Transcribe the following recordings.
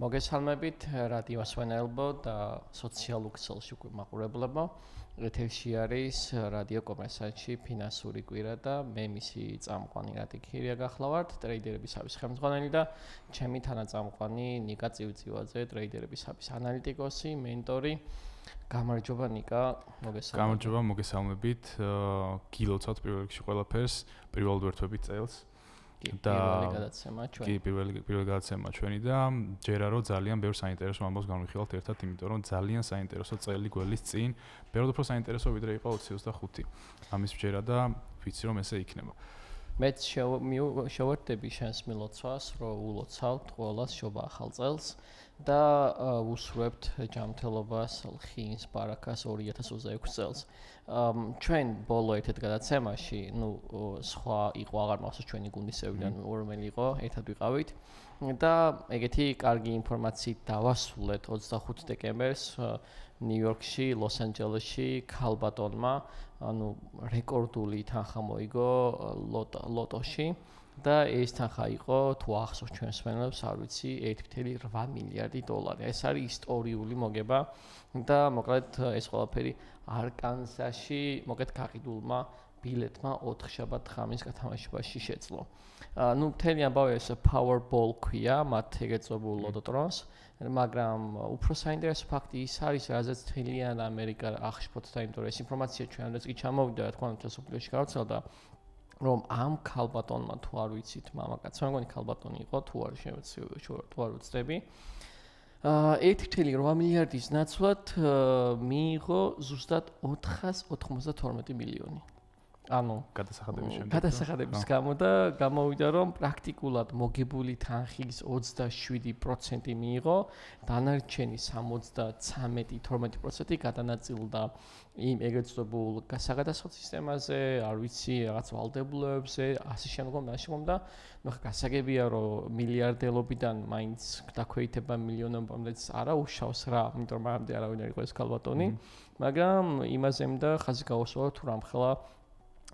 მოგესალმებით რადიო სვენელბო და სოციალურ ქსელში მაყურებლებო. ეთერში არის რადიო კომერსანტში ფინანსური კვირა და მე მისი წამყვანი რატი ქირია გახლავართ, ტრეიდერებისათვის ხელმძღვანელი და ჩემი თანაწამყვანი ნიკა წივწივაძე, ტრეიდერებისათვის ანალიტიკოსი, მენტორი. გამარჯობა ნიკა, მოგესალმებით. გამარჯობა, მოგესალმებით. გილოცავთ პირველ რიგში ყველაფერს, პირველად ვერთვებით წელს. პირველი გადაცემა ჩვენი. კი, პირველი გადაცემა ჩვენი და ჯერა რომ ძალიან ბევრ საინტერესო ამბავს განვიხილავთ ერთად, იმიტომ რომ ძალიან საინტერესო წელი გველის წინ, ბევრად უფრო საინტერესო ვიდრე იყო 2025. ამის ჯერა და ვიცი რომ ესე იქნება. მეც შევერთდები შენს მილოცვას, რომ ულოცავთ ყველას შობა ახალ წელს და უსურვებთ ჯანმრთელობას, ლხინს, ბარაკას 2026 წელს. ჩვენ ბოლო ერთ გადაცემაში, სხვა იყო აღარ მახსოვს ჩვენი გუნდისევრიდან რომელი იყო, ერთად ვიყავით და ეგეთი კარგი ინფორმაციით დავასრულეთ 25 დეკემბერს ნიუ-იორკში, ლოს-ანჯელესში ქალბატონმა, რეკორდული თანხა მოიგო ლოტოში და ეს თანხა იყო, თუ ახსოვს ჩვენს მსმენელებს, არ ვიცი, 1.8 მილიარდი დოლარი. ეს არის ისტორიული მოგება და მოკლედ ეს ყველაფერი არკანსაში მოკლედ გაყიდულმა ბილეთმა 4 შაბათ-ღამის გათამაშებაში შეძლო. მთელი ამბავი ეს Powerball ქვია, მათ ეგრეთ წოდებული ლოტოტრონს, მაგრამ უფრო საინტერესო ფაქტი ის არის, რაზეც თელიან ამერიკა აღშფოთდა, იმიტომ რომ ეს ინფორმაცია ჩვენამდეც კი ჩამოვიდა, რა თქმა უნდა, სოფლიოში გავრცელდა, რომ ამ ქალბატონმა თუ არ ვიცით, მამაკაცმა, მგონი ქალბატონი იყო, თუ არ ვუცდები, 1.8 მილიარდის ნაცვლად მიიღო ზუსტად 492 მილიონი. გადასახადების გამო და გამოვიდა რომ პრაქტიკულად მოგებული თანხის 27% მიიღო, დანარჩენი 73-12% გადანაწილდა იმ ეგრეთ წოდებულ საგადასახადო სისტემაზე, არ ვიცი, რაღაც ვალდებულობებზე, ასე შემდგომ და გასაგებია რომ მილიარდელობიდან მაინც დაქვეითება მილიონობამდეც არა უშავს რა, იმიტომ რომ მანამდე არავინ არ იყო ეს ქალბატონი, მაგრამ იმაზე მინდა ხაზი გაუსვა თუ რამხელა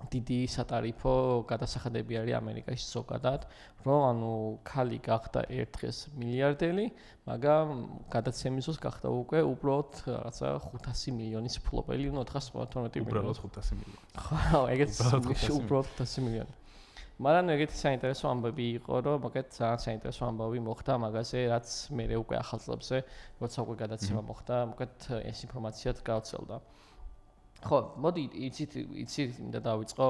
დიდი სატარიფო გადასახადები არის ამერიკაში ზოგადად, რომ ქალი გახდა ერთ დღეს მილიარდელი, მაგრამ გადაცემის დროს გახდა უკვე უბრალოდ რაღაცა 500 მილიონის ფლობელი, 412 მილიონი. უბრალოდ 500 მილიონი. ხო, ეგეც უბრალოდ 500 მილიონი. მაგრამ ეგეთი საინტერესო ამბები იყო, რომ მოკლედ ძალიან საინტერესო ამბავი მოხდა მაგაზე, რაც მე უკვე ახალ წლებზე, როცა უკვე გადაცემა მოხდა, მოკლედ ეს ინფორმაციაც გავრცელდა. ხო, მოდი იცით მინდა დავიწყო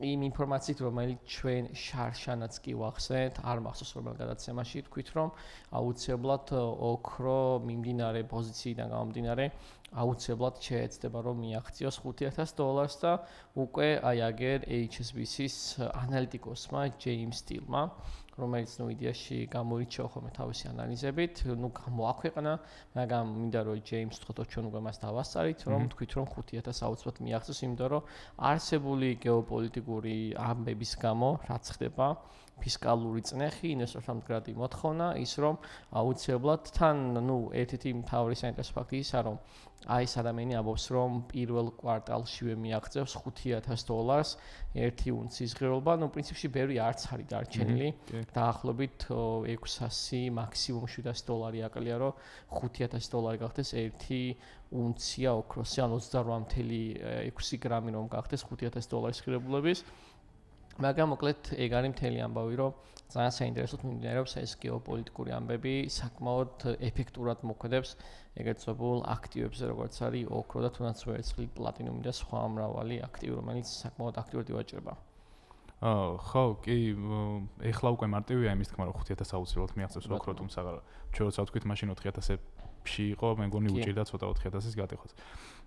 იმ ინფორმაციით, რომელიც ჩვენ შარშანაც კი ვახსენეთ, არ მახსოვს რომელ გადაცემაში, თქვით რომ აუცილებლად ოქრო მიმდინარე პოზიციიდან გამომდინარე, აუცილებლად შეეცდება რომ მიაღწიოს $5,000 და უკვე აი აგერ HSBC-ის ანალიტიკოსმა ჯეიმს სტილმა, რომელიც იდეაში გამოირჩევა ხოლმე თავისი ანალიზებით, გამოაქვეყნა, მაგრამ მინდა რომ ჯეიმს თქვა ჩვენ უკვე მას დავასწარით, რომ თქვით რომ 5,000 აუცილებლად მიაღწიოს, იმიტომ რომ არსებული გეოპოლიტიკური ამბების გამო, რაც ხდება, ფისკალური წნეხი, ინვესტორთა მდგრადი მოთხოვნა, ის რომ აუცილებლად თან, ერთ-ერთი მთავარი საინტერესო ფაქტი ისაა, რომ აი ეს ადამიანი ამბობს, რომ პირველ კვარტალშივე მიაღწევს $5,000 ერთი უნციის ღირებულება, პრინციპში ბევრი არც არის დარჩენილი, დაახლოებით 600, მაქსიმუმ $700 აკლია, რომ $5,000 გახდეს ერთი უნცია ოქროსი, ან 28.6 გრამი რომ გახდეს $5,000 ღირებულების. მაგრამ მოკლედ ეგ არის მთელი ამბავი, რომ ძალიან საინტერესოდ მიმდინარეობს ეს გეოპოლიტიკური ამბები, საკმაოდ ეფექტურად მოქმედებს ეგრეთ წოდებულ აქტივებზე, როგორც არის ოქრო და თუნდაც ვერცხლი, პლატინუმი და სხვა მრავალი აქტივი, რომელიც საკმაოდ აქტიურად ივაჭრება. ხო, კი, ეხლა უკვე მარტივია იმის თქმა, რომ 5,000 აუცილებლად მიაღწევს ოქრო, თუმცა ჩვენ როცა ვთქვით, მაშინ 4,000-ში იყო, მე მგონი უჭირდა ცოტა 4,000-ის გატეხოს.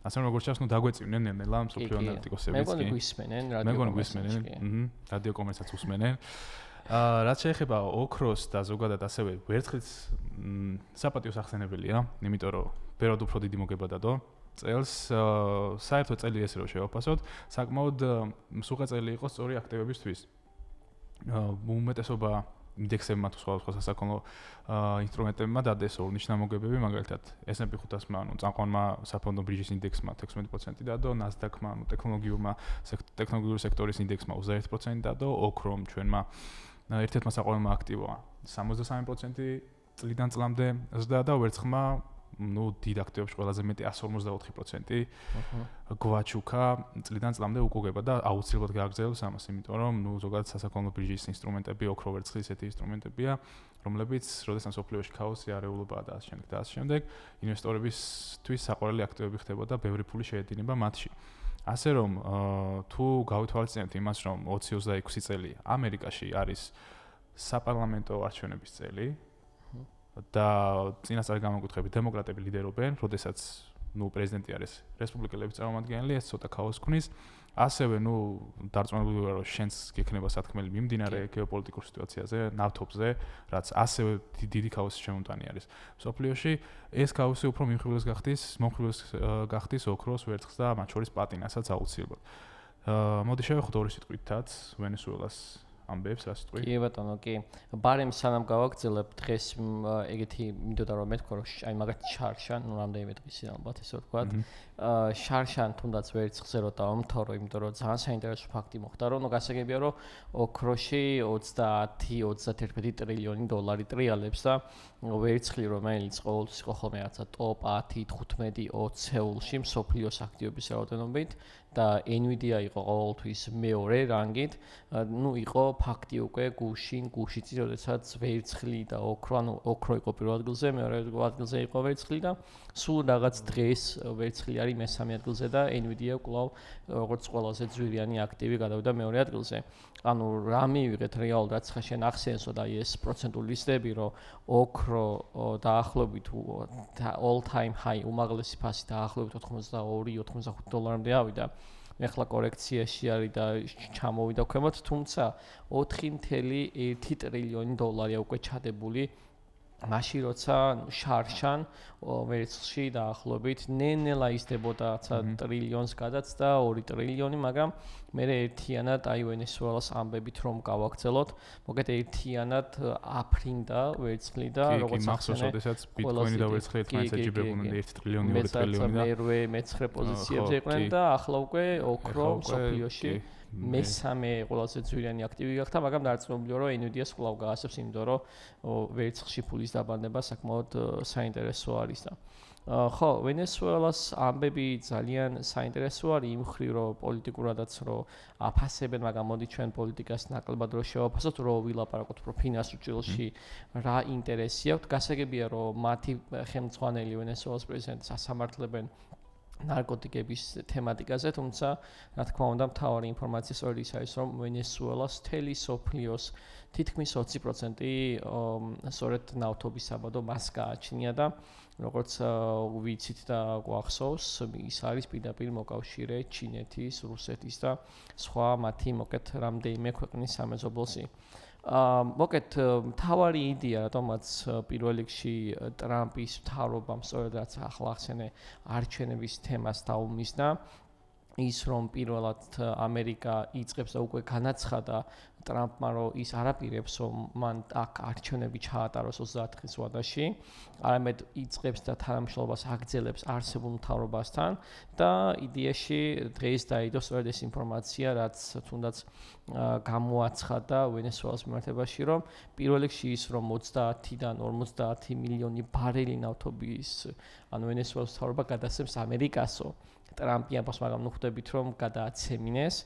ასე რომ როგორც ჩანს, დაგეწივნენ ნელ-ნელა მსოფლიო ანალიტიკოსებიც კი. მე გვისმენენ, რადიო კომერსაც უსმენენ. რაც შეეხება ოქროს და ზოგადად ასევე ვერცხლის საპატიო სახსენებელია, იმიტომ რომ ბევრად უფრო დიდი მოგება დადო. წელს საერთო წელი ესე რომ შევაფასოთ, საკმაოდ მსუხე წელი იყო სწორი აქტივებისთვის. უმეტესობა ინდექსებმა თუ სხვა სასაქონლო ინსტრუმენტებმა დადეს ორნიშნა მოგებები, მაგალითად S&P 500-მა, წამყვანმა საფონდო ბირჟის ინდექსმა 16% დადო, NASDAQ-მა, ტექნოლოგიური სექტორის ინდექსმა 21% დადო, ოქრომ ჩვენმა ერთ-ერთმა საყოველთაო აქტივოა 63% წლიდან წლამდე ზრდა და ვერცხლმა დიდ აქტივებში ყველაზე მეტი 154% გვაჩუქა წლიდან წლამდე უკუგება და აუცილებლად გააგრძელებს ამას, იმიტომ რომ ზოგადად სასაქონლო ბირჟის ინსტრუმენტები, ოქრო ვერცხლის ესეთი ინსტრუმენტებია, რომლებიც როდესაც სოფლიოში ქაოსი, არეულობაა და ასე შემდეგ, ინვესტორებისთვის საყვარელი აქტივები ხდებოდა, ბევრი ფული შეედინება მათში. ასე რომ თუ გავითვალისწინებთ იმას, რომ 2026 წელი ამერიკაში არის საპარლამენტო არჩევნების წელი და წინასწარი გამოკითხებით დემოკრატები ლიდერობენ, როდესაც პრეზიდენტი არის რესპუბლიკელების წარმომადგენელი, ეს ცოტა ქაოსს ქმნის. ასევე დარწმუნებული ვარ, რომ შენს გექნება სათქმელი მიმდინარე გეოპოლიტიკურ სიტუაციაზე, ნავთობზე, რაც ასევე დიდი ქაოსი შემომტანი არის. სოფლიოში ეს ქაოსი უფრო მომხიბლეს გახდის ოქროს, ვერცხლს და მათ შორის პლატინასაც აუცილებლად. მოდი შევეხოთ ორი სიტყვითაც ვენესუელას ამბებს, რა სიტყვი? კი ბატონო, კი. ბარემ სანამ გავაგრძელებ დღეს ეგეთი მინდოდა რომ მეთქვა რომ აი მაგათი შარშან, რამდენიმე დღის ალბათ ესე ვთქვათ. შარშან თუნდაც ვერცხლზე რო დავამთავრო, იმიტომ რომ ძალიან საინტერესო ფაქტი მოხდა, რომ გასაგებია რომ ოქროში 30-31 ტრილიონი დოლარი ტრიალებს და ვერცხლი რომელიც ყოველთვის იყო ხოლმე რაცა ტოპ 10, 15, 20 სეულში მსოფლიოს აქტივობის რაოდენობით და Nvidia იყო ყოველთვის მეორე რანგით, იყო ფაქტი უკვე გუშინ, როდესაც ვერცხლი და ოქრო იყო პირველ ადგილზე, მეორე ადგილზე იყო ვერცხლი და სულ რაღაც დღეს ვერცხლი არის მესამე ადგილზე და Nvidia კვლავ როგორც ყველაზე ძვირიანი აქტივი გადავიდა მეორე ადგილზე. ანუ რა მივიღეთ რეალურად რაც ხა შენ ახსენსო და ეს პროცენტული ლისტები, რომ ოქრო დაახლოებით all time high უმაღლესი ფასი დაახლოებით 82-85 დოლარამდე ავიდა. ეხლა კორექციაში არის და ჩამოვიდა ქვემოთ, თუმცა 4.1 ტრილიონი დოლარია უკვე ჩადებული მაშინ როცა შარშან ვერცხლში დაახლოებით ნელ-ნელა ისდებოდა ტრილიონს გადაცდა 2 ტრილიონი, მაგრამ მე ერთიანად აი ვენესუელას ამბებით რომ გავაგრძელოთ, მოგეთ ერთიანად აფრინდა ვერცხლი და როგორც ახსენე, როდესაც ბიტკოინი და ვერცხლი ერთმანეთს ეჯიბრებოდნენ 1 ტრილიონი, 2 ტრილიონი და მერვე მეცხრე პოზიციებზე იყვნენ და ახლა უკვე ოქრო სოფლიოში მესამე ყველაზე ძვირიანი აქტივი გახდა, მაგრამ დარწმუნებულია რომ Nvidia-ს კვლავ გაასწრებს, იმიტომ რომ ვერცხლში ფულის დაბანება საკმაოდ საინტერესო არის და ხო, ვენესუელას ამბები ძალიან საინტერესო არის იმ მხრივ, რომ პოლიტიკურადაც რომ აფასებენ, მაგრამ მოდი ჩვენ პოლიტიკას ნაკლებად რო შევაფასოთ, რომ ვილაპარაკოთ უფრო ფინანსურ ჭრილში რა ინტერესი აქვს. გასაგებია, რომ მათი ხელმძღვანელი ვენესუელის პრეზიდენტს ასამართლებენ ნარკოტიკების თემატიკაზე, თუმცა რა თქმა უნდა მთავარი ინფორმაცია სწორედ ის არის, რომ ვენესუელას მთელი სოფლიოს თითქმის 20% სწორედ ნავთობის საბადო მას გააჩნია და როგორც ვიცით და გვახსოვს, ის არის პირდაპირ მოკავშირე ჩინეთის, რუსეთის და სხვა მათი მოკეთ რამდენიმე ქვეყნის სამეზობლოსი. მოკეთ მთავარი იდეა, რატომაც პირველ რიგში ტრამპის მთავრობამ სწორედ რაც ახლა ახსენე არჩევნების თემას დაუმისნა, ის რომ პირველად ამერიკა იწყებს და უკვე განაცხადა ტრამპმა, რომ ის არაპირებს, რომ მან აქ არჩევნები ჩაატაროს 30 დღის ვადაში, არამედ იწყებს და თანამშრომლობას აგრძელებს არსებულ მთავრობასთან და იდეაში დღეს დაიდო სწორედ ეს ინფორმაცია, რაც თუნდაც გამოაცხადა ვენესუელის მიმართებაში, რომ პირველ რიგში ის რომ 30-დან 50 მილიონი ბარელი ნავთობის, ანუ ვენესუელის მთავრობა გადასცემს ამერიკასო. ტრამპი ამბობს, მაგრამ ხვდებით რომ გადააცემინეს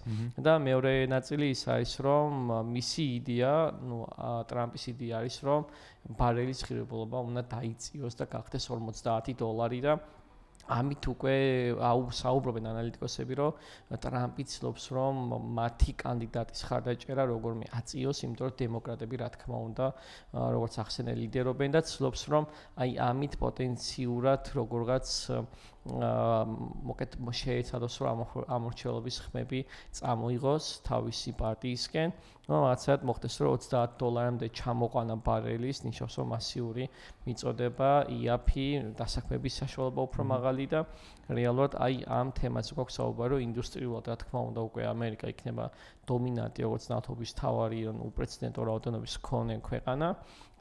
და მეორე ნაწილი ის არის, რომ მისი იდეა, ტრამპის იდეა არის, რომ ბარელის ღირებულობა უნდა დაიწიოს და გახდეს 50 დოლარი და ამით უკვე საუბრობენ ანალიტიკოსები, რომ ტრამპი ცდილობს, რომ მათი კანდიდატის ხარდაჭერა როგორმე აწიოს, იმიტომ რომ დემოკრატები რა თქმა უნდა, როგორც ახსენე ლიდერობენ და ცდილობს, რომ აი ამით პოტენციურად როგორღაც მოკეთ შეეცადოს, რომ ამორჩევლობის ხმები წამოიღოს თავისი პარტიისკენ, რაღაცად მოხდეს, რომ 30 დოლარამდე ჩამოყვანა ბარელის, ნიშნავს, რომ მასიური მიწოდება IAP დასაქმების საშუალება უფრო მაღალი და რეალურად აი ამ თემაზე გვაქვს საუბარი, რომ ინდუსტრიულად რა თქმა უნდა უკვე ამერიკა იქნება დომინანტი, როგორც ნავთობის მთავარი უპრეცედენტო რაოდენობის მქონე ქვეყანა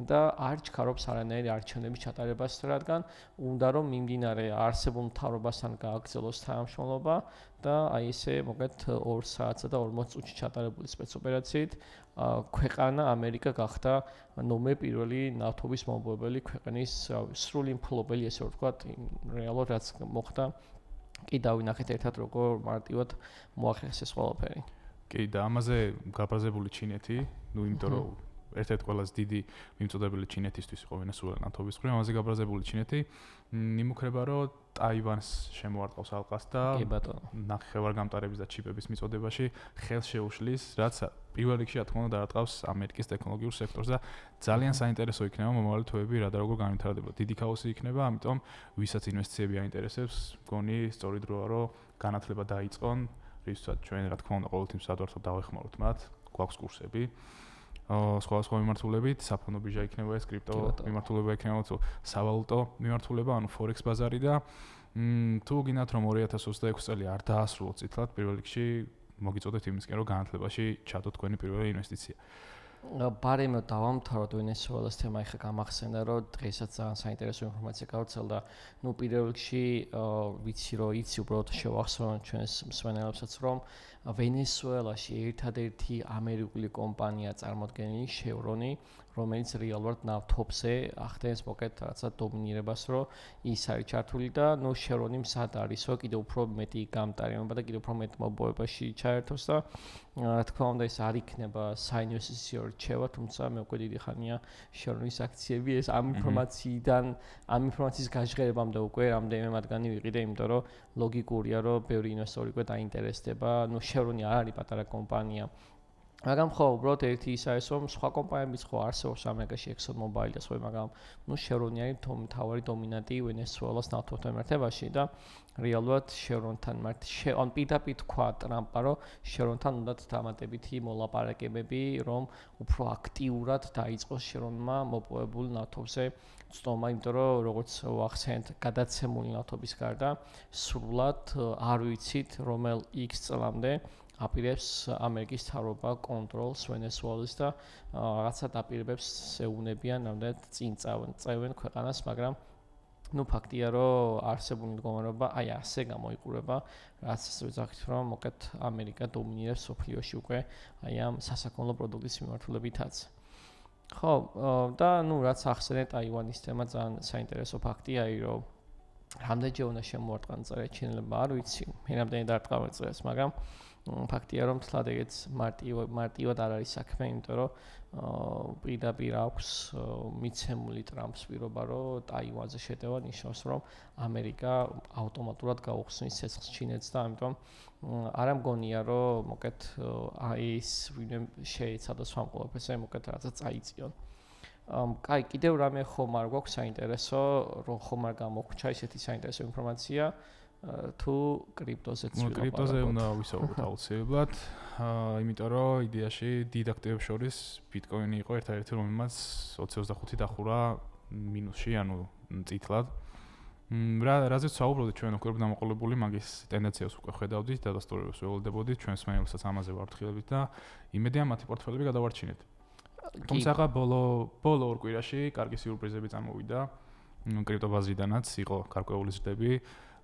და არ ჩქარობს არანაირი არჩევნების ჩატარებას, რადგან უნდა რომ მიმდინარე არსებულ მთავრობასთან გააგრძელოს თანამშრომლობა და აი ესე მოგეთ 2 საათსა და 40 წუთში ჩატარებული სპეცოპერაციით ქვეყანა ამერიკა გახდა ნომერ პირველი ნავთობის მომპოვებელი ქვეყნის სრული მფლობელი ესე ვთქვათ რეალურად რაც მოხდა კი დავინახეთ ერთად როგორ მარტივად მოახერხეს ეს ყველაფერი. კი და ამაზე გაბრაზებული ჩინეთი, იმიტომ რომ ერთ-ერთი ყველაზე დიდი მიმწოდებელი ჩინეთისთვის იყო ვენესუელა ნავთობის მხრივ, ამაზე გაბრაზებული ჩინეთი იმუქრება რომ ტაივანს შემოარტყავს ალყას და ნახევარგამტარების და ჩიპების მიწოდებაში ხელს შეუშლის, რაც პირველ რიგში რა თქმა უნდა დაარტყავს ამერიკის ტექნოლოგიურ სექტორს და ძალიან საინტერესო იქნება მომავალი თვეები რა და როგორ განვითარდება. დიდი ქაოსი იქნება, ამიტომ ვისაც ინვესტიციები აინტერესებს, მგონი სწორი დროა რომ განათლება დაიწყონ, რისთვისაც ჩვენ რა თქმა უნდა ყოველთვის სადვართოდ დავეხმაროთ მათ, გვაქვს კურსები. სხვა მიმართულებით, საფონო ბიჟა იქნება ეს, კრიპტო მიმართულება იქნება, თუ სავალუტო მიმართულება, ანუ forex ბაზარი და თუ გინდათ რომ 2026 წელი არ დაასრულოთ წითლად, პირველ რიგში მოგიწოდეთ იმისკენ რომ განათლებაში ჩადოთ თქვენი პირველი ინვესტიცია. ბარემო დავამთავროთ ვენესუელას თემა, ეხლა გამახსენდა რომ დღესაც ძალიან საინტერესო ინფორმაცია გავრცელდა. ნუ პირველ რიგში ვიცი რომ იცი უბრალოდ შევახსოვოთ ჩვენს მსმენელებსაც რომ ვენესუელაში ერთადერთი ამერიკული კომპანია წარმოდგენილი შევრონი, რომელიც რეალურად ნავთობზე ახდენს მოკეთ რაღაცა დომინირებას, რომ ის არის ჩართული და ნუ შევრონი მსად არის, რომ კიდევ უფრო მეტი გამტარიანობა და კიდევ უფრო მეტ მოპოვებაში ჩაერთოს და რა თქმა უნდა ეს არ იქნება საინვესტიციო რჩევა, თუმცა მე უკვე დიდი ხანია შევრონის აქციები ეს ამ ინფორმაციის გაჟღერებამდე უკვე რამდენიმე მათგანი ვიყიდე, იმიტომ რომ ლოგიკურია რომ ბევრი ინვესტორი უკვე დაინტერესდება, ნუ შევრონი არ არის პატარა კომპანია. მაგრამ ხო, უბრალოდ ერთი ის არის, რომ სხვა კომპანიებიც ხო არსებობს ამერიკაში, ExxonMobil და სხვა, მაგრამ ნუ შევრონი არის მთავარი დომინანტი ვენესუელას ნავთობთან მიმართებაში და რეალურად შევრონთან ან პირდაპირ თქვა ტრამპმა, რომ შევრონთან უნდათ დამატებითი მოლაპარაკებები, რომ უფრო აქტიურად დაიწყოს შევრონმა მოპოვებულ ნავთობზე წტომა, იმიტომ რომ როგორც ვახსენეთ, გადაცემული ნავთობის გარდა სრულად არ ვიცით, რომელ X წლამდე აპირებს ამერიკის მთავრობა კონტროლს ვენესუელის და რაღაცა დაპირებებს ეუნებიან, რამდენად წინ წევენ ქვეყანას, მაგრამ ნუ ფაქტია, რომ არსებული მდგომარეობა აი ასე გამოიყურება, რაც ვეძახით, რომ მოკეთ ამერიკა დომინირებს სოფლიოში უკვე აი ამ სასაქონლო პროდუქტის მიმართულებითაც. ხო, და ნუ რაც ახსენეთ ტაივანის თემა ძალიან საინტერესო ფაქტია, რომ რამდენჯერ უნდა შემოარტყან წერა ჩინელებმა, არ ვიცი, მე რამდენი დაარტყავენ წერას, მაგრამ ფაქტია რომ თლად ეგეც მარტივად არ არის საქმე, იმიტომ რომ პირდაპირ აქვს მიცემული ტრამპს პირობა, რომ ტაივანზე შეტევა ნიშნავს, რომ ამერიკა ავტომატურად გაუხსნის ცეცხლს ჩინეთს და ამიტომ არ ამგონია, რომ მოკეთ ის შეეცადოს ამ ყველაფერზე, მოკეთ რაღაცა წაიწიონ. კაი, კიდევ რამე ხომ არ გვაქვს საინტერესო, რომ ხომ არ გამოგვჩა ისეთი საინტერესო ინფორმაცია თუ კრიპტოზეც ვიყავ. კრიპტოზე უნდა ვისაუბროთ აუცილებლად, იმიტომ რომ იდეაში დიდ აქტივებს შორის ბიტკოინი იყო ერთ-ერთი, რომელმაც 2025 დახურა მინუსში, ანუ წითლად. რაზეც საუბრობთ ჩვენ უკვე დამოყოლებული მაგის ტენდენციას უკვე ხედავდით, დადასტურებას ველოდებოდით, ჩვენს მეილსაც ამაზე ვართხილებით და იმედია მათი პორტფელები გადავარჩინეთ. თუმცა ბოლო ორ კვირაში კარგი სიურპრიზები წამოვიდა კრიპტობაზრიდანაც, იყო გარკვეული ზრდები,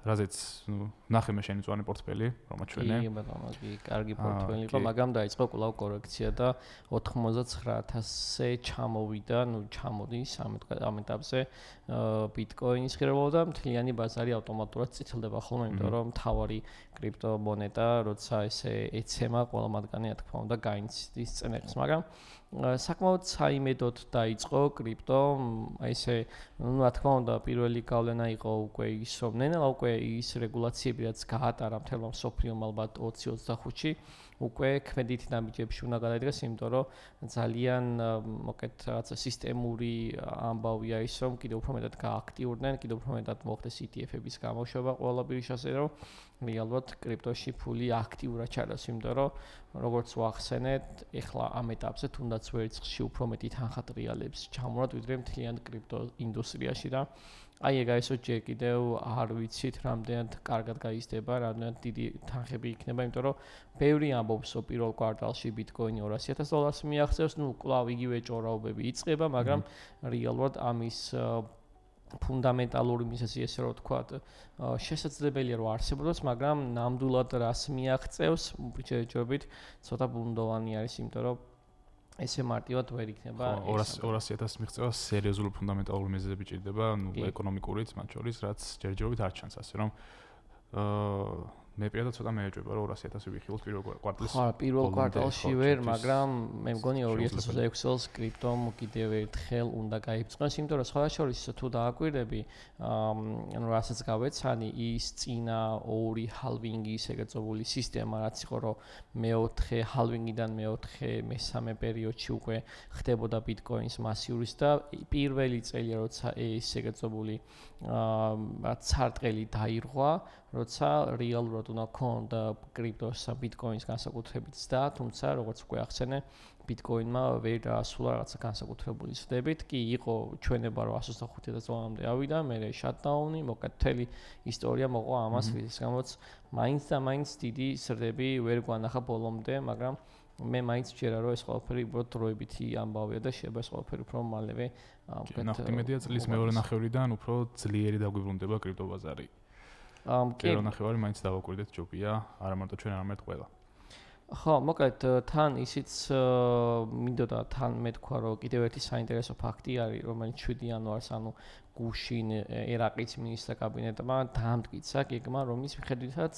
რაზეც ნახე მე შენი წვანი პორტფელი, რომ აჩვენე. კი, ბატონო, კი, კარგი პორტფელი იყო, მაგრამ დაიწყო კვლავ კორექცია და 99000-ზე ჩამოვიდა, ჩამოდის ამ ეტაპზე ბიტკოინის ღირებულება და მთლიანი ბაზარი ავტომატურად წითლდება ხოლმე, იმიტომ რომ მთავარი კრიპტომონეტა, როცა ესე ეცემა ყველა მათგანი, რა თქმა უნდა, გაინცდის წენებს, მაგრამ საკმაოდ საიმედოდ დაიწყო კრიპტო, აი ესე, რა თქმა უნდა, პირველი გავლენა იყო უკვე ის, რომ ნელა უკვე ის რეგულაციები, რაც გაატარა მთელმა მსოფლიომ ალბათ 2025-ში, უკვე ქმედით ნაბიჯებში უნდა გადაიდგეს, იმიტომ რომ ძალიან მოკეთ რაღაცა სისტემური ამბავია ის, რომ კიდევ უფრო მეტად გააქტიურდნენ, კიდევ უფრო მეტად მოხდეს ETF-ების გამოშვება ყველა ბირჟაზე, რომ რეალურად კრიპტოში ფული აქტიურად ჩადოს, იმიტომ რომ როგორც ვახსენეთ, ეხლა ამ ეტაპზე თუნდაც ვერცხლში უფრო მეტი თანხა ტრიალებს ჩამორად, ვიდრე მთლიან კრიპტო ინდუსტრიაში და აი ეგ აისო ჯერ კიდევ არ ვიცით რამდენად კარგად გაიზრდება, რამდენად დიდი თანხები იქნება, იმიტომ რომ ბევრი ამბობს, რომ პირველ კვარტალში ბიტკოინი $200,000 მიაღწევს, კვლავ იგივე ჭორაობები იწყება, მაგრამ რეალურად ამის ფუნდამენტალური მიზეზი ესე რომ ვთქვათ, შესაძლებელია რომ არსებობდეს, მაგრამ ნამდვილად რას მიაღწევს, ჯერჯერობით ცოტა ბუნდოვანი არის, იმიტომ რომ ესე მარტივად ვერ იქნება. 200,000 მიღწევა სერიოზული ფუნდამენტალური მიზეზები ჭირდება, ეკონომიკურიც მათ შორის, რაც ჯერჯერობით არ ჩანს, ასე რომ მე პირადად ცოტა მეეჭვება რომ 200,000 ვიხილოთ პირველ კვარტალში. ხო, პირველ კვარტალში ვერ, მაგრამ მე მგონი 2026 წელს კრიპტომ კიდევ ერთხელ უნდა გაიწყოს, იმიტომ რომ სხვა შორის თუ დააკვირდები, ანუ რასაც გავეცანი, ის წინა ორი ჰალვინგის ეგეწებული სისტემა, რაც იყო რომ მეოთხე ჰალვინგიდან მესამე პერიოდში უკვე ხდებოდა ბიტკოინის მასიურის და პირველი წელი როცა ეს ეგეწებული ცარტყელი დაირღვა, როცა რეალურად უნდა ქონდა კრიპტოს ბიტკოინის განსაკუთრებით ზრდა, თუმცა როგორც უკვე ახსენე, ბიტკოინმა ვერ დაასრულა რაღაცა განსაკუთრებული ზრდებით, კი იყო ჩვენება რომ 125,000 დოლარამდე ავიდა, მერე შატდაუნი, მოკლედ მთელი ისტორია მოყვა ამას, რის გამოც მაინც და მაინც დიდი ზრდები ვერ გვანახა ბოლომდე, მაგრამ მე მაინც ვჯერა რომ ეს ყველაფერი უბრალოდ დროებითი ამბავია და შეიძლება ეს ყველაფერი უფრო მალევე მოკლედ იმედია წლის მეორე ნახევრიდან უფრო ძლიერი დაგვიბრუნდება კრიპტობაზარი. პირველ ნახევარი მაინც დავაკვირდეთ ჯობია, არა მარტო ჩვენ, არამედ ყველა. ხო, მოკლედ თან ისიც მინდოდა თან მე თქვა რომ კიდევ ერთი საინტერესო ფაქტი არის, რომელიც 7 იანვარს, ანუ გუშინ ერაყის მინისტრთა კაბინეტმა დაამტკიცა გეგმა, რომლის მიხედვითაც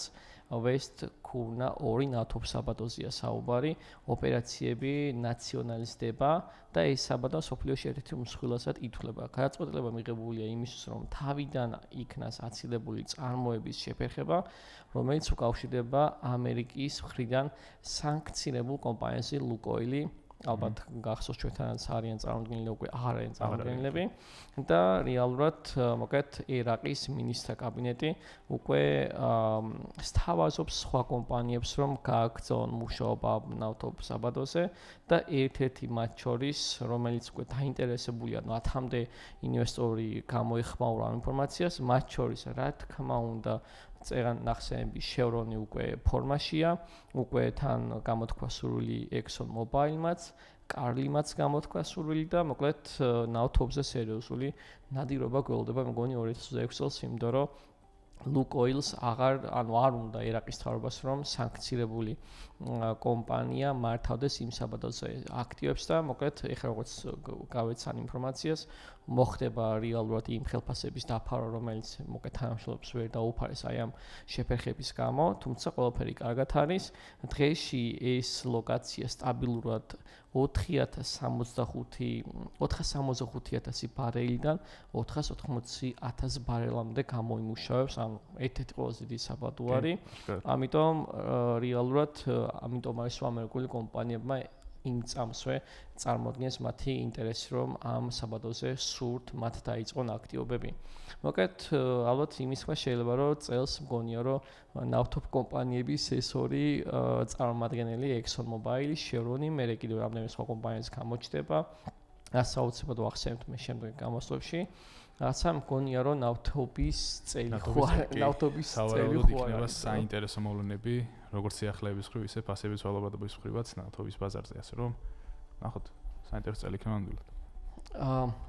West Kuna 2 ნავთობის საბადოზია საუბარი, ოპერაციები ნაციონალიზდება და ეს საბადო სოფლიოში ერთ-ერთი უმსხვილესად ითვლება. გადაწყვეტილება მიღებულია იმისთვის, რომ თავიდან იქნას აცილებული წარმოების შეფერხება, რომელიც უკავშირდება ამერიკის მხრიდან სანქციონებულ კომპანიაზე Lukoil-ი. ალბათ გახსოვს ჩვენთანაც არიან წარმოდგენილი უკვე აღარ არიან წარმოდგენილები და რეალურად მოკლედ ერაყის მინისტრთა კაბინეტი უკვე სთავაზობს სხვა კომპანიებს რომ გააგრძელონ მუშაობა ნავთობის საბადოზე და ერთ-ერთი მათ შორის რომელიც უკვე დაინტერესებულია 10-მდე ინვესტორი გამოიხმაურა ამ ინფორმაციას მათ შორის რა თქმა უნდა წერან ნახსენები Chevron-ი უკვე ფორმაშია, უკვე თან გამოთქვა სურვილი ExxonMobil-მაც, Carlyle-მაც გამოთქვა სურვილი და მოკლედ ნავთობზე სერიოზული ნადირობა გველდება მგონი 2026 წელს, იმიტომ რომ Lukoil-ს არ უნდა ერაყის მთავრობას რომ სანქციონებული კომპანია მართავდეს იმ საბადოზე აქტივებს და მოკლედ ეხლა როგორც გავეცან ინფორმაციას მოხდება რეალურად იმ ხელფასების დაფარო, რომელიც მოკლედ თანამშრომლებს ვერ დაუფარეს აი ამ შეფერხების გამო, თუმცა ყველაფერი კარგად არის. დღეში ეს ლოკაცია სტაბილურად 465,000 ბარელიდან 480,000 ბარელამდე გამოიმუშავებს, ანუ ერთ-ერთი ყველაზე დიდი საბადო არის. ამიტომ რეალურად ამიტომ არის რომ ამერიკული კომპანიებმა იმ წამსვე წარმოადგენს მათი ინტერესი რომ ამ საბადოზე სურთ მათ დაიწყონ აქტივობები. მოკლედ ალბათ იმის ხმა შეიძლება რომ წელს მგონია რომ ნავთობ კომპანიების ეს ორი წარმომადგენელი ExxonMobil, Chevron-ი, მერე კიდევ რამდენიმე სხვა კომპანიაც გამოჩნდება. რასაც აუცილებლად ვახსენებთ მე შემდგომ გამოსვლებში. რაცა მგონია რომ ნავთობის წელი იქნება საინტერესო მოვლენები, როგორც სიახლეების მხრივ, ისე ფასების ვალობადობის მხრივაც ნავთობის ბაზარზე, ასე რომ ნახოთ, საინტერესო წელი იქნება ნამდვილად.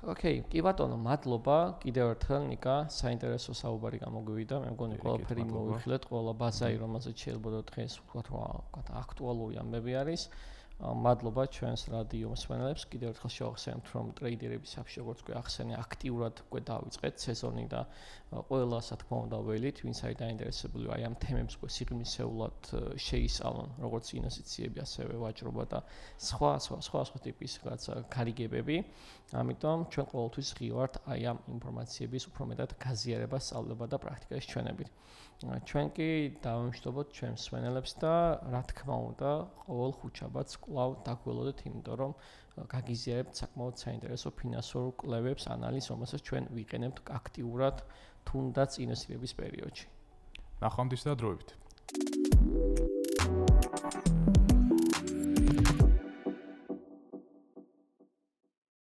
ოკეი, კი ბატონო, მადლობა. კიდევ ერთხელ ნიკა, საინტერესო საუბარი გამოგვივიდა. მე მგონი ყველაფერი მოვიხილეთ, ყველა ბაზარი, რომელზეც შეიძლება დღეს ვთქვათ, აქტუალური ამბები არის. მადლობა ჩვენს რადიო მსმენელებს. კიდევ ერთხელ შევახსენებთ, რომ ტრეიდერების საფში როგორც უკვე ახსენე, აქტიურად უკვე დავიწყეთ სეზონი და ყველა სათქმო უნდა ველით, ვინც არის დაინტერესებული აი ამ თემებს უკვე სიღრმისეულად შეისწავლონ, როგორც ინვესტიციები, ასევე ვაჭრობა და სხვა ტიპის რაღაც გარიგებები. ამიტომ ჩვენ ყოველთვის ღიავართ აი ამ ინფორმაციების უფრო მეტად გაზიარებას, სწავლება და პრაქტიკაში ჩვენებით. ჩვენ კი დავამშვიდობოთ ჩვენს მსმენელებს და რა თქმა უნდა, ყოველ ხუთშაბათს კვლავ დაგველოდეთ, იმიტომ რომ გაგიზიარებთ საკმაოდ საინტერესო ფინანსურ კვლევებს, ანალიზს, რომელსაც ჩვენ ვიყენებთ აქტიურად თუნდაც ინვესტირების პერიოდში. ნახვამდის და დროებით.